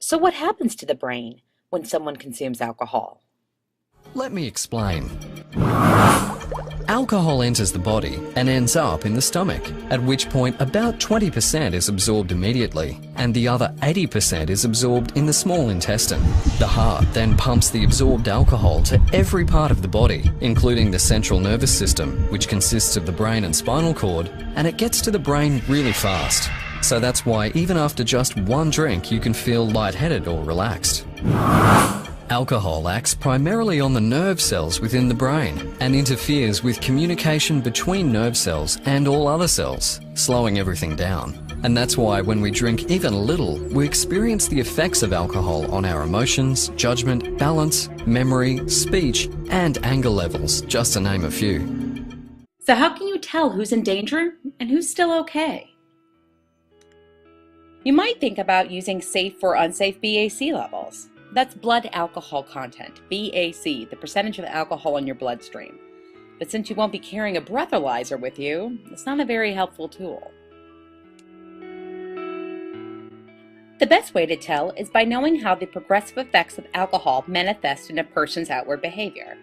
So what happens to the brain when someone consumes alcohol? Let me explain. Alcohol enters the body and ends up in the stomach, at which point about 20% is absorbed immediately, and the other 80% is absorbed in the small intestine. The heart then pumps the absorbed alcohol to every part of the body, including the central nervous system, which consists of the brain and spinal cord, and it gets to the brain really fast. So that's why even after just one drink you can feel lightheaded or relaxed. Alcohol acts primarily on the nerve cells within the brain and interferes with communication between nerve cells and all other cells, slowing everything down. And that's why when we drink even a little, we experience the effects of alcohol on our emotions, judgment, balance, memory, speech, and anger levels, just to name a few. So how can you tell who's in danger and who's still okay? You might think about using safe or unsafe BAC levels. That's blood alcohol content, BAC, the percentage of alcohol in your bloodstream. But since you won't be carrying a breathalyzer with you, it's not a very helpful tool. The best way to tell is by knowing how the progressive effects of alcohol manifest in a person's outward behavior.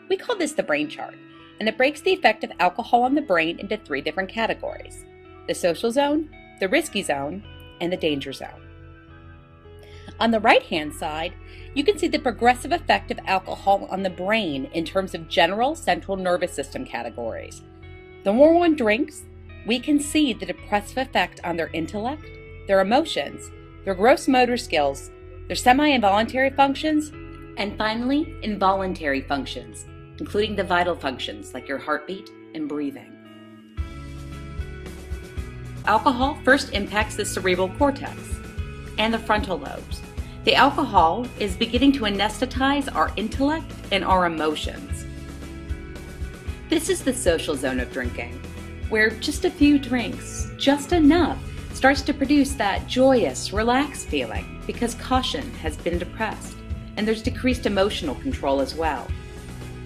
We call this the brain chart, and it breaks the effect of alcohol on the brain into 3 different categories: the social zone, the risky zone, and the danger zone. On the right-hand side, you can see the progressive effect of alcohol on the brain in terms of general central nervous system categories. The more one drinks, we can see the depressive effect on their intellect, their emotions, their gross motor skills, their semi-involuntary functions, and finally, involuntary functions, including the vital functions like your heartbeat and breathing. Alcohol first impacts the cerebral cortex and the frontal lobes. The alcohol is beginning to anesthetize our intellect and our emotions. This is the social zone of drinking, where just a few drinks, just enough, starts to produce that joyous, relaxed feeling because caution has been depressed and there's decreased emotional control as well.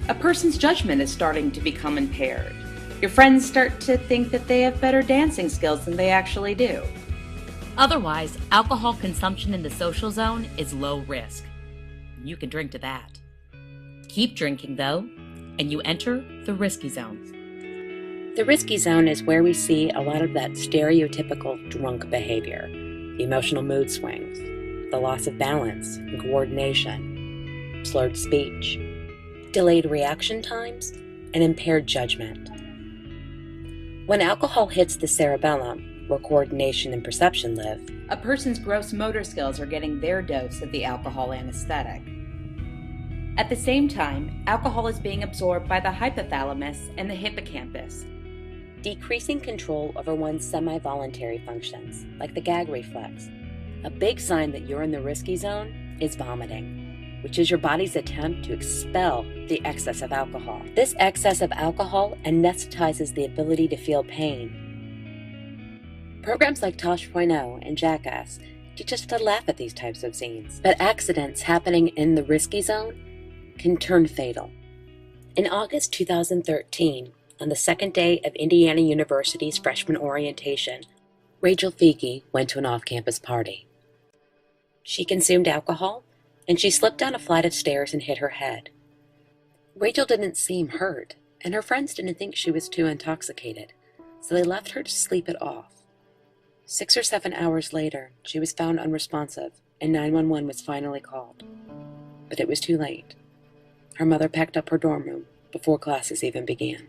A person's judgment is starting to become impaired. Your friends start to think that they have better dancing skills than they actually do. Otherwise, alcohol consumption in the social zone is low risk. You can drink to that. Keep drinking though, and you enter the risky zone. The risky zone is where we see a lot of that stereotypical drunk behavior, the emotional mood swings, the loss of balance and coordination, slurred speech, delayed reaction times, and impaired judgment. When alcohol hits the cerebellum, where coordination and perception live, a person's gross motor skills are getting their dose of the alcohol anesthetic. At the same time, alcohol is being absorbed by the hypothalamus and the hippocampus, decreasing control over one's semi-voluntary functions, like the gag reflex. A big sign that you're in the risky zone is vomiting, which is your body's attempt to expel the excess of alcohol. This excess of alcohol anesthetizes the ability to feel pain. Programs like Tosh.0 and Jackass teach us to laugh at these types of scenes, but accidents happening in the risky zone can turn fatal. In August 2013, on the second day of Indiana University's freshman orientation, Rachel Feeney went to an off-campus party. She consumed alcohol, and she slipped down a flight of stairs and hit her head. Rachel didn't seem hurt, and her friends didn't think she was too intoxicated, so they left her to sleep it off. 6 or 7 hours later, she was found unresponsive, and 911 was finally called. But it was too late. Her mother packed up her dorm room before classes even began.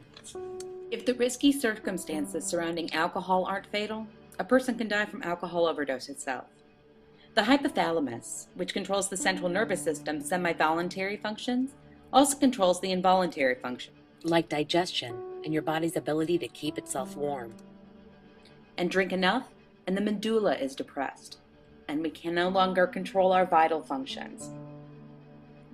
If the risky circumstances surrounding alcohol aren't fatal, a person can die from alcohol overdose itself. The hypothalamus, which controls the central nervous system's semi-voluntary functions, also controls the involuntary function, like digestion and your body's ability to keep itself warm. And drink enough, and the medulla is depressed, and we can no longer control our vital functions.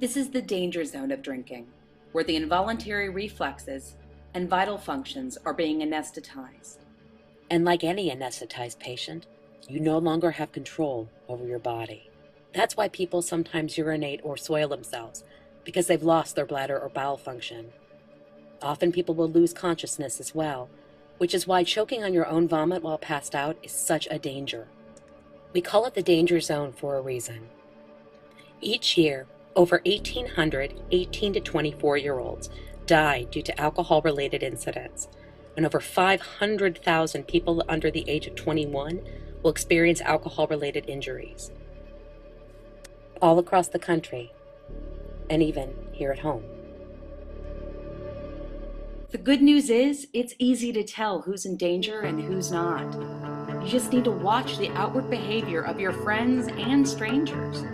This is the danger zone of drinking, where the involuntary reflexes and vital functions are being anesthetized. And like any anesthetized patient, you no longer have control over your body. That's why people sometimes urinate or soil themselves, because they've lost their bladder or bowel function. Often people will lose consciousness as well, which is why choking on your own vomit while passed out is such a danger. We call it the danger zone for a reason. Each year, over 1,800 18 to 24-year-olds die due to alcohol-related incidents, and over 500,000 people under the age of 21 will experience alcohol-related injuries, all across the country, and even here at home. The good news is, it's easy to tell who's in danger and who's not. You just need to watch the outward behavior of your friends and strangers.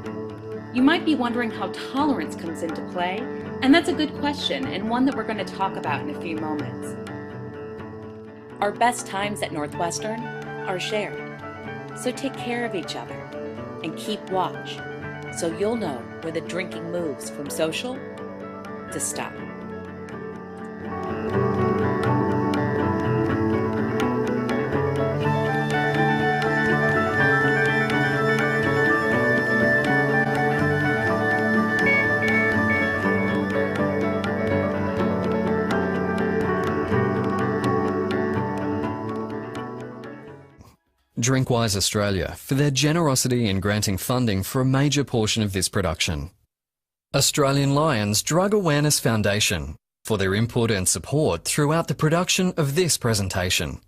You might be wondering how tolerance comes into play, and that's a good question, and one that we're going to talk about in a few moments. Our best times at Northwestern are shared, so take care of each other and keep watch, so you'll know where the drinking moves from social to stop. Drinkwise Australia for their generosity in granting funding for a major portion of this production. Australian Lions Drug Awareness Foundation for their input and support throughout the production of this presentation.